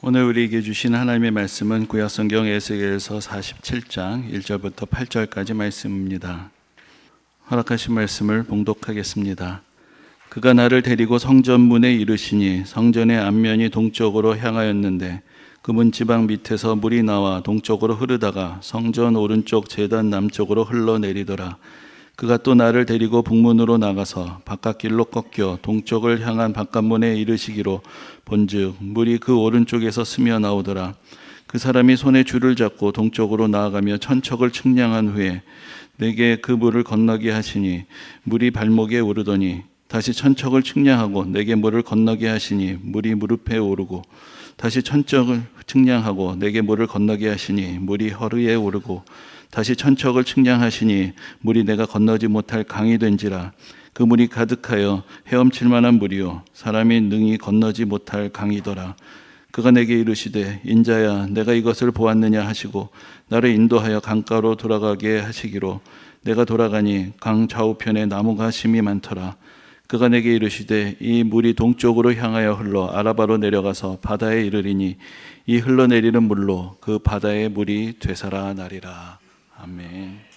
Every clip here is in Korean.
오늘 우리에게 주신 하나님의 말씀은 구약성경 에스겔서 47장 1절부터 8절까지 말씀입니다. 허락하신 말씀을 봉독하겠습니다. 그가 나를 데리고 성전문에 이르시니 성전의 앞면이 동쪽으로 향하였는데 그 문 지방 밑에서 물이 나와 동쪽으로 흐르다가 성전 오른쪽 제단 남쪽으로 흘러내리더라. 그가 또 나를 데리고 북문으로 나가서 바깥길로 꺾여 동쪽을 향한 바깥문에 이르시기로 본즉 물이 그 오른쪽에서 스며 나오더라. 그 사람이 손에 줄을 잡고 동쪽으로 나아가며 천척을 측량한 후에 내게 그 물을 건너게 하시니 물이 발목에 오르더니 다시 천척을 측량하고 내게 물을 건너게 하시니 물이 무릎에 오르고 다시 천척을 측량하고 내게 물을 건너게 하시니 물이 허리에 오르고 다시 천척을 측량하시니 물이 내가 건너지 못할 강이 된지라. 그 물이 가득하여 헤엄칠 만한 물이요 사람이 능히 건너지 못할 강이더라. 그가 내게 이르시되 인자야 내가 이것을 보았느냐 하시고 나를 인도하여 강가로 돌아가게 하시기로 내가 돌아가니 강 좌우편에 나무가 심이 많더라. 그가 내게 이르시되 이 물이 동쪽으로 향하여 흘러 아라바로 내려가서 바다에 이르리니 이 흘러내리는 물로 그 바다의 물이 되살아나리라. 아멘.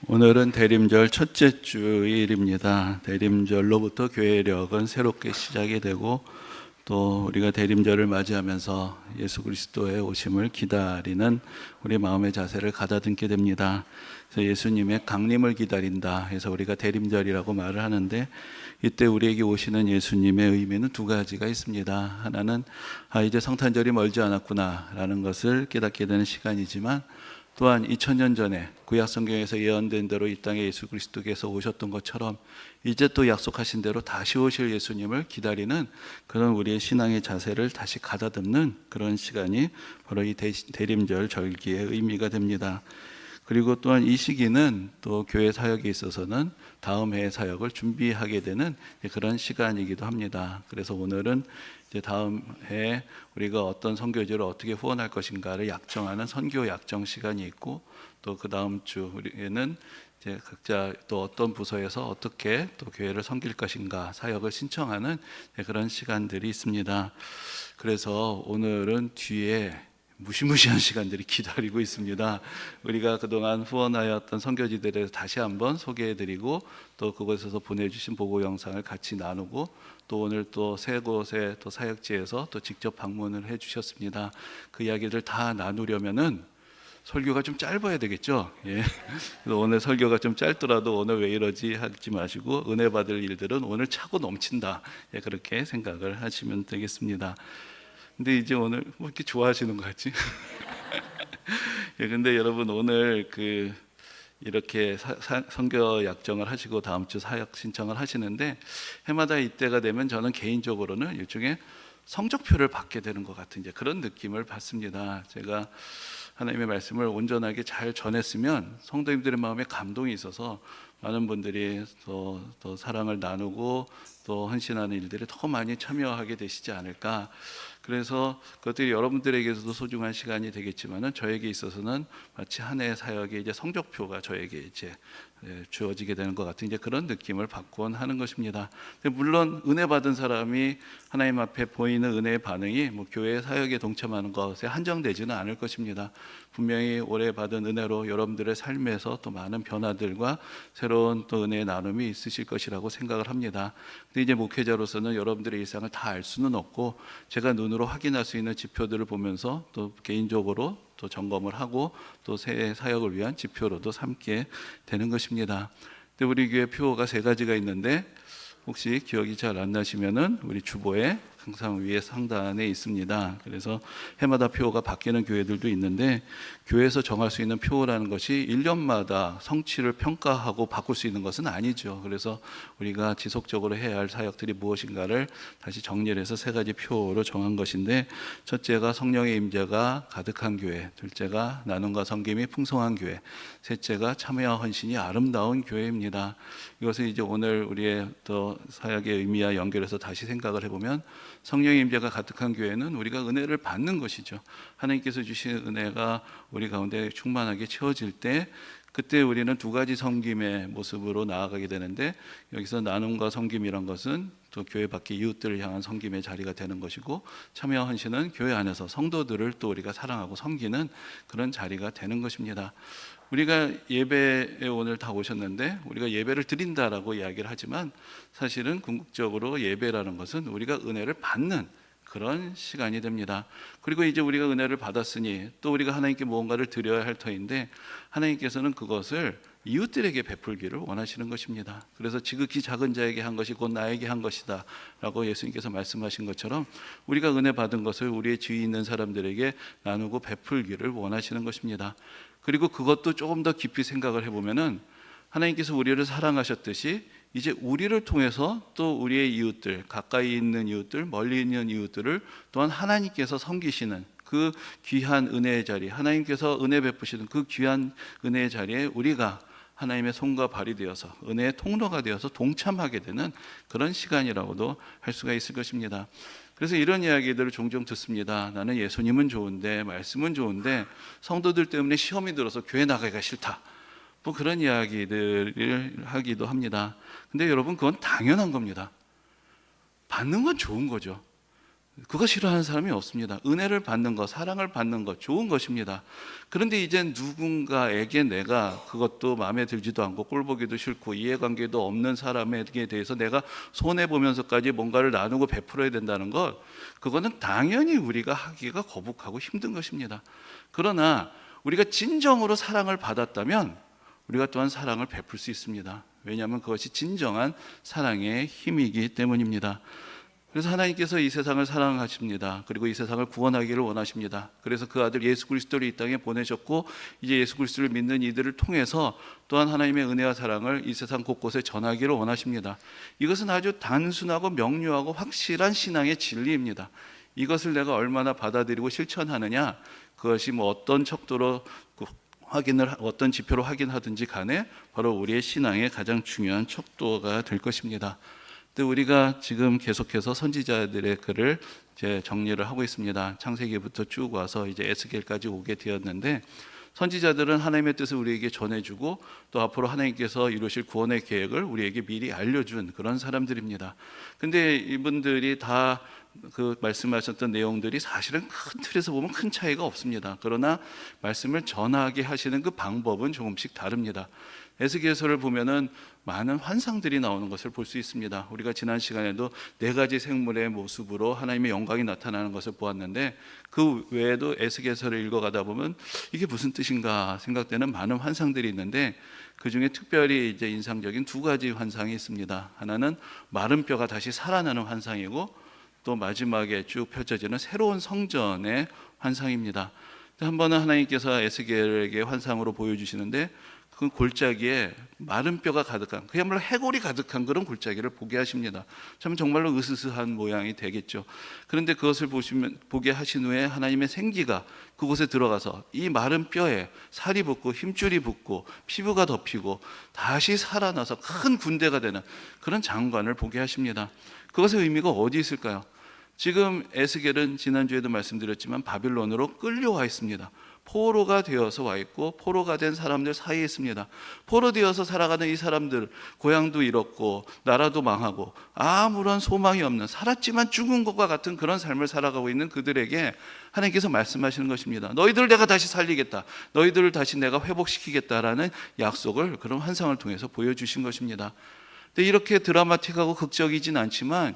오늘은 대림절 첫째 주일입니다. 대림절로부터 교회력은 새롭게 시작이 되고 또 우리가 대림절을 맞이하면서 예수 그리스도의 오심을 기다리는 우리 마음의 자세를 가다듬게 됩니다. 그래서 예수님의 강림을 기다린다 해서 우리가 대림절이라고 말을 하는데, 이때 우리에게 오시는 예수님의 의미는 두 가지가 있습니다. 하나는 이제 성탄절이 멀지 않았구나 라는 것을 깨닫게 되는 시간이지만, 또한 2000년 전에 구약 성경에서 예언된 대로 이 땅에 예수 그리스도께서 오셨던 것처럼 이제 또 약속하신 대로 다시 오실 예수님을 기다리는 그런 우리의 신앙의 자세를 다시 가다듬는 그런 시간이 바로 이 대림절 절기의 의미가 됩니다. 그리고 또한 이 시기는 또 교회 사역에 있어서는 다음 해의 사역을 준비하게 되는 그런 시간이기도 합니다. 그래서 오늘은 이제 다음 해에 우리가 어떤 선교지를 어떻게 후원할 것인가를 약정하는 선교 약정 시간이 있고, 또 그 다음 주 우리는 이제 각자 또 어떤 부서에서 어떻게 또 교회를 섬길 것인가 사역을 신청하는 그런 시간들이 있습니다. 그래서 오늘은 뒤에 무시무시한 시간들이 기다리고 있습니다. 우리가 그동안 후원하였던 선교지들에 대해서 다시 한번 소개해드리고, 또 그곳에서 보내주신 보고 영상을 같이 나누고, 또 오늘 또 세 곳의 또 사역지에서 또 직접 방문을 해주셨습니다. 그 이야기를 다 나누려면은 설교가 좀 짧아야 되겠죠. 예. 그래서 오늘 설교가 좀 짧더라도 오늘 왜 이러지 하지 마시고, 은혜 받을 일들은 오늘 차고 넘친다. 예, 그렇게 생각을 하시면 되겠습니다. 근데 이제 오늘 뭐 이렇게 좋아하시는 거 같지? 예, 근데 여러분 오늘 이렇게 선교 약정을 하시고 다음 주 사역 신청을 하시는데, 해마다 이때가 되면 저는 개인적으로는 일종의 성적표를 받게 되는 것 같은 이제 그런 느낌을 받습니다. 제가 하나님의 말씀을 온전하게 잘 전했으면 성도님들의 마음에 감동이 있어서 많은 분들이 더 사랑을 나누고 또 헌신하는 일들에 더 많이 참여하게 되시지 않을까. 그래서 그것들이 여러분들에게서도 소중한 시간이 되겠지만은 저에게 있어서는 마치 한 해의 사역의 이제 성적표가 저에게 이제 주어지게 되는 것 같은 이제 그런 느낌을 받곤 하는 것입니다. 물론 은혜 받은 사람이 하나님 앞에 보이는 은혜의 반응이 뭐 교회 사역에 동참하는 것에 한정되지는 않을 것입니다. 분명히 오래 받은 은혜로 여러분들의 삶에서 또 많은 변화들과 새로운 또 은혜의 나눔이 있으실 것이라고 생각을 합니다. 근데 이제 목회자로서는 여러분들의 일상을 다 알 수는 없고, 제가 눈으로 확인할 수 있는 지표들을 보면서 또 개인적으로 또 점검을 하고 또 새 사역을 위한 지표로도 삼게 되는 것입니다. 근데 우리 교회 표어가 세 가지가 있는데, 혹시 기억이 잘 안 나시면은 우리 주보에 항상 위에 상단에 있습니다. 그래서 해마다 표어가 바뀌는 교회들도 있는데, 교회에서 정할 수 있는 표어라는 것이 1년마다 성취를 평가하고 바꿀 수 있는 것은 아니죠. 그래서 우리가 지속적으로 해야 할 사역들이 무엇인가를 다시 정리를 해서 세 가지 표어로 정한 것인데, 첫째가 성령의 임재가 가득한 교회, 둘째가 나눔과 섬김이 풍성한 교회, 셋째가 참여와 헌신이 아름다운 교회입니다. 이것을 이제 오늘 우리의 또 사역의 의미와 연결해서 다시 생각을 해보면, 성령의 임재가 가득한 교회는 우리가 은혜를 받는 것이죠. 하나님께서 주신 은혜가 우리 가운데 충만하게 채워질 때, 그때 우리는 두 가지 섬김의 모습으로 나아가게 되는데, 여기서 나눔과 섬김이란 것은 또 교회 밖의 이웃들을 향한 섬김의 자리가 되는 것이고, 참여와 헌신은 교회 안에서 성도들을 또 우리가 사랑하고 섬기는 그런 자리가 되는 것입니다. 우리가 예배에 오늘 다 오셨는데, 우리가 예배를 드린다라고 이야기를 하지만 사실은 궁극적으로 예배라는 것은 우리가 은혜를 받는 그런 시간이 됩니다. 그리고 이제 우리가 은혜를 받았으니 또 우리가 하나님께 무언가를 드려야 할 터인데, 하나님께서는 그것을 이웃들에게 베풀기를 원하시는 것입니다. 그래서 지극히 작은 자에게 한 것이 곧 나에게 한 것이다 라고 예수님께서 말씀하신 것처럼, 우리가 은혜 받은 것을 우리의 주위 있는 사람들에게 나누고 베풀기를 원하시는 것입니다. 그리고 그것도 조금 더 깊이 생각을 해보면은, 하나님께서 우리를 사랑하셨듯이 이제 우리를 통해서 또 우리의 이웃들, 가까이 있는 이웃들, 멀리 있는 이웃들을 또한 하나님께서 섬기시는 그 귀한 은혜의 자리, 하나님께서 은혜 베푸시는 그 귀한 은혜의 자리에 우리가 하나님의 손과 발이 되어서 은혜의 통로가 되어서 동참하게 되는 그런 시간이라고도 할 수가 있을 것입니다. 그래서 이런 이야기들을 종종 듣습니다. 나는 예수님은 좋은데, 말씀은 좋은데 성도들 때문에 시험이 들어서 교회 나가기가 싫다, 뭐 그런 이야기들을 하기도 합니다. 근데 여러분, 그건 당연한 겁니다. 받는 건 좋은 거죠. 그거 싫어하는 사람이 없습니다. 은혜를 받는 것, 사랑을 받는 것 좋은 것입니다. 그런데 이제 누군가에게 내가 그것도 마음에 들지도 않고 꼴보기도 싫고 이해관계도 없는 사람에게 대해서 내가 손해보면서까지 뭔가를 나누고 베풀어야 된다는 것, 그거는 당연히 우리가 하기가 거북하고 힘든 것입니다. 그러나 우리가 진정으로 사랑을 받았다면 우리가 또한 사랑을 베풀 수 있습니다. 왜냐하면 그것이 진정한 사랑의 힘이기 때문입니다. 그래서 하나님께서 이 세상을 사랑하십니다. 그리고 이 세상을 구원하기를 원하십니다. 그래서 그 아들 예수 그리스도를 이 땅에 보내셨고, 이제 예수 그리스도를 믿는 이들을 통해서 또한 하나님의 은혜와 사랑을 이 세상 곳곳에 전하기를 원하십니다. 이것은 아주 단순하고 명료하고 확실한 신앙의 진리입니다. 이것을 내가 얼마나 받아들이고 실천하느냐, 그것이 어떤 척도로 어떤 지표로 확인하든지 간에 바로 우리의 신앙의 가장 중요한 척도가 될 것입니다. 근데 우리가 지금 계속해서 선지자들의 글을 이제 정리를 하고 있습니다. 창세기부터 쭉 와서 이제 에스겔까지 오게 되었는데, 선지자들은 하나님의 뜻을 우리에게 전해주고 또 앞으로 하나님께서 이루실 구원의 계획을 우리에게 미리 알려준 그런 사람들입니다. 근데 이분들이 다 그 말씀하셨던 내용들이 사실은 큰 틀에서 보면 큰 차이가 없습니다. 그러나 말씀을 전하게 하시는 그 방법은 조금씩 다릅니다. 에스겔서를 보면은 많은 환상들이 나오는 것을 볼 수 있습니다. 우리가 지난 시간에도 네 가지 생물의 모습으로 하나님의 영광이 나타나는 것을 보았는데, 그 외에도 에스겔서를 읽어가다 보면 이게 무슨 뜻인가 생각되는 많은 환상들이 있는데, 그 중에 특별히 이제 인상적인 두 가지 환상이 있습니다. 하나는 마른 뼈가 다시 살아나는 환상이고, 또 마지막에 쭉 펼쳐지는 새로운 성전의 환상입니다. 한 번은 하나님께서 에스겔에게 환상으로 보여주시는데, 그 골짜기에 마른 뼈가 가득한, 그야말로 해골이 가득한 그런 골짜기를 보게 하십니다. 참 정말로 으스스한 모양이 되겠죠. 그런데 그것을 보게 하신 후에 하나님의 생기가 그곳에 들어가서 이 마른 뼈에 살이 붙고 힘줄이 붙고 피부가 덮이고 다시 살아나서 큰 군대가 되는 그런 장관을 보게 하십니다. 그것의 의미가 어디 있을까요? 지금 에스겔은 지난주에도 말씀드렸지만 바빌론으로 끌려와 있습니다. 포로가 되어서 와 있고 포로가 된 사람들 사이에 있습니다. 포로 되어서 살아가는 이 사람들, 고향도 잃었고 나라도 망하고 아무런 소망이 없는, 살았지만 죽은 것과 같은 그런 삶을 살아가고 있는 그들에게 하나님께서 말씀하시는 것입니다. 너희들을 내가 다시 살리겠다, 너희들을 다시 내가 회복시키겠다라는 약속을 그런 환상을 통해서 보여주신 것입니다. 근데 이렇게 드라마틱하고 극적이진 않지만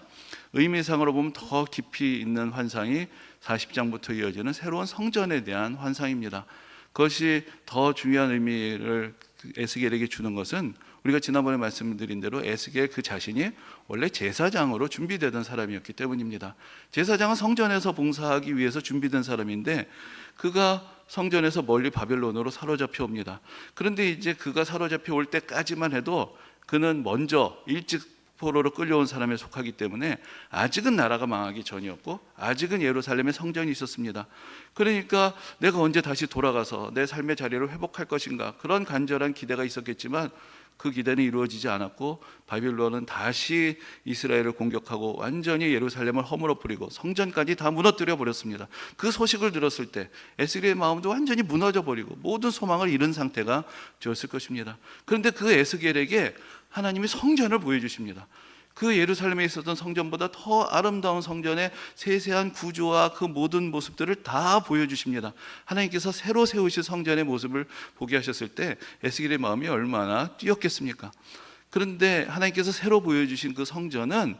의미상으로 보면 더 깊이 있는 환상이 40장부터 이어지는 새로운 성전에 대한 환상입니다. 그것이 더 중요한 의미를 에스겔에게 주는 것은, 우리가 지난번에 말씀드린 대로 에스겔 그 자신이 원래 제사장으로 준비되던 사람이었기 때문입니다. 제사장은 성전에서 봉사하기 위해서 준비된 사람인데, 그가 성전에서 멀리 바벨론으로 사로잡혀 옵니다. 그런데 이제 그가 사로잡혀 올 때까지만 해도 그는 먼저 일찍 포로로 끌려온 사람에 속하기 때문에 아직은 나라가 망하기 전이었고 아직은 예루살렘에 성전이 있었습니다. 그러니까 내가 언제 다시 돌아가서 내 삶의 자리를 회복할 것인가, 그런 간절한 기대가 있었겠지만 그 기대는 이루어지지 않았고 바빌론은 다시 이스라엘을 공격하고 완전히 예루살렘을 허물어 버리고 성전까지 다 무너뜨려 버렸습니다. 그 소식을 들었을 때 에스겔의 마음도 완전히 무너져 버리고 모든 소망을 잃은 상태가 되었을 것입니다. 그런데 그 에스겔에게 하나님이 성전을 보여주십니다. 그 예루살렘에 있었던 성전보다 더 아름다운 성전의 세세한 구조와 그 모든 모습들을 다 보여주십니다. 하나님께서 새로 세우실 성전의 모습을 보게 하셨을 때 에스겔의 마음이 얼마나 뛰었겠습니까? 그런데 하나님께서 새로 보여주신 그 성전은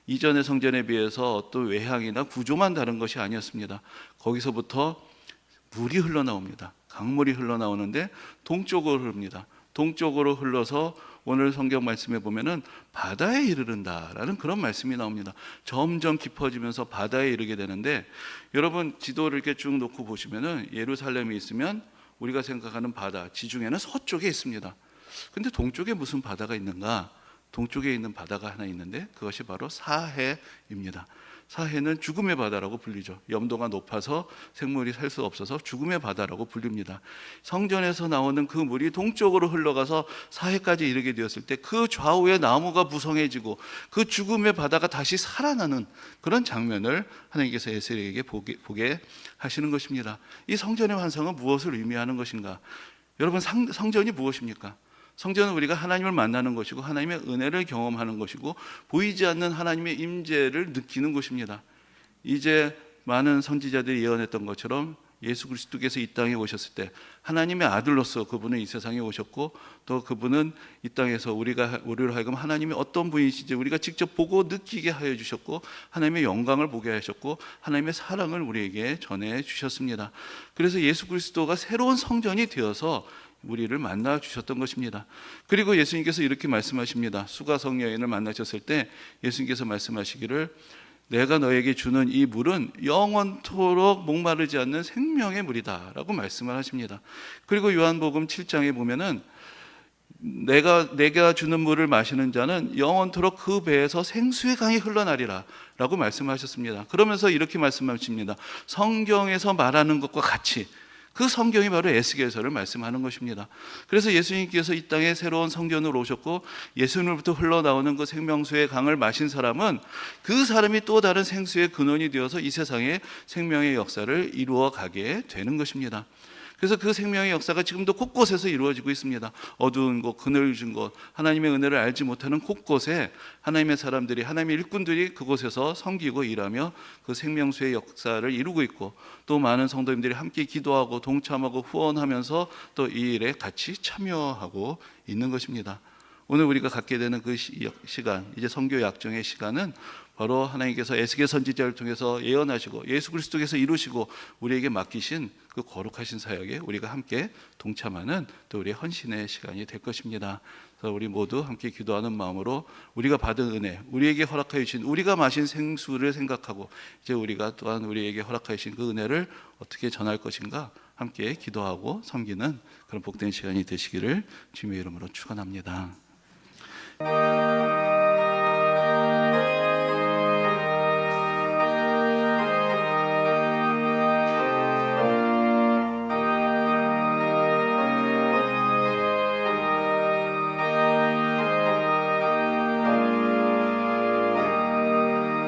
이전의 성전에 비해서 어떤 외향이나 구조만 다른 것이 아니었습니다. 거기서부터 물이 흘러나옵니다. 강물이 흘러나오는데 동쪽으로 흐릅니다. 동쪽으로 흘러서 오늘 성경 말씀에 보면은 바다에 이르른다라는 그런 말씀이 나옵니다. 점점 깊어지면서 바다에 이르게 되는데, 여러분 지도를 이렇게 쭉 놓고 보시면은 예루살렘이 있으면 우리가 생각하는 바다, 지중해는 서쪽에 있습니다. 근데 동쪽에 무슨 바다가 있는가? 동쪽에 있는 바다가 하나 있는데 그것이 바로 사해입니다. 사해는 죽음의 바다라고 불리죠. 염도가 높아서 생물이 살 수 없어서 죽음의 바다라고 불립니다. 성전에서 나오는 그 물이 동쪽으로 흘러가서 사해까지 이르게 되었을 때 그 좌우에 나무가 무성해지고 그 죽음의 바다가 다시 살아나는 그런 장면을 하나님께서 에스겔에게 보게 하시는 것입니다. 이 성전의 환상은 무엇을 의미하는 것인가? 여러분, 성전이 무엇입니까? 성전은 우리가 하나님을 만나는 것이고 하나님의 은혜를 경험하는 것이고 보이지 않는 하나님의 임재를 느끼는 곳입니다. 이제 많은 선지자들이 예언했던 것처럼 예수 그리스도께서 이 땅에 오셨을 때 하나님의 아들로서 그분은 이 세상에 오셨고, 또 그분은 이 땅에서 우리로 하여금 하나님이 어떤 분이신지 우리가 직접 보고 느끼게 하여 주셨고, 하나님의 영광을 보게 하셨고, 하나님의 사랑을 우리에게 전해 주셨습니다. 그래서 예수 그리스도가 새로운 성전이 되어서 우리를 만나 주셨던 것입니다. 그리고 예수님께서 이렇게 말씀하십니다. 수가성 여인을 만나셨을 때 예수님께서 말씀하시기를, 내가 너에게 주는 이 물은 영원토록 목마르지 않는 생명의 물이다 라고 말씀을 하십니다. 그리고 요한복음 7장에 보면은 내가 주는 물을 마시는 자는 영원토록 그 배에서 생수의 강이 흘러나리라 라고 말씀하셨습니다. 그러면서 이렇게 말씀하십니다. 성경에서 말하는 것과 같이, 그 성경이 바로 에스겔서를 말씀하는 것입니다. 그래서 예수님께서 이 땅에 새로운 성전으로 오셨고, 예수님으로부터 흘러나오는 그 생명수의 강을 마신 사람은 그 사람이 또 다른 생수의 근원이 되어서 이 세상에 생명의 역사를 이루어 가게 되는 것입니다. 그래서 그 생명의 역사가 지금도 곳곳에서 이루어지고 있습니다. 어두운 곳, 그늘진 곳, 하나님의 은혜를 알지 못하는 곳곳에 하나님의 사람들이, 하나님의 일꾼들이 그곳에서 섬기고 일하며 그 생명수의 역사를 이루고 있고, 또 많은 성도님들이 함께 기도하고 동참하고 후원하면서 또 이 일에 같이 참여하고 있는 것입니다. 오늘 우리가 갖게 되는 그 시간, 이제 선교 약정의 시간은 바로 하나님께서 에스겔 선지자를 통해서 예언하시고 예수 그리스도께서 이루시고 우리에게 맡기신 그 거룩하신 사역에 우리가 함께 동참하는 또 우리의 헌신의 시간이 될 것입니다. 그래서 우리 모두 함께 기도하는 마음으로 우리가 받은 은혜, 우리에게 허락하여 주신, 우리가 마신 생수를 생각하고 이제 우리가 또한 우리에게 허락하여 주신 그 은혜를 어떻게 전할 것인가 함께 기도하고 섬기는 그런 복된 시간이 되시기를 주님의 이름으로 축원합니다.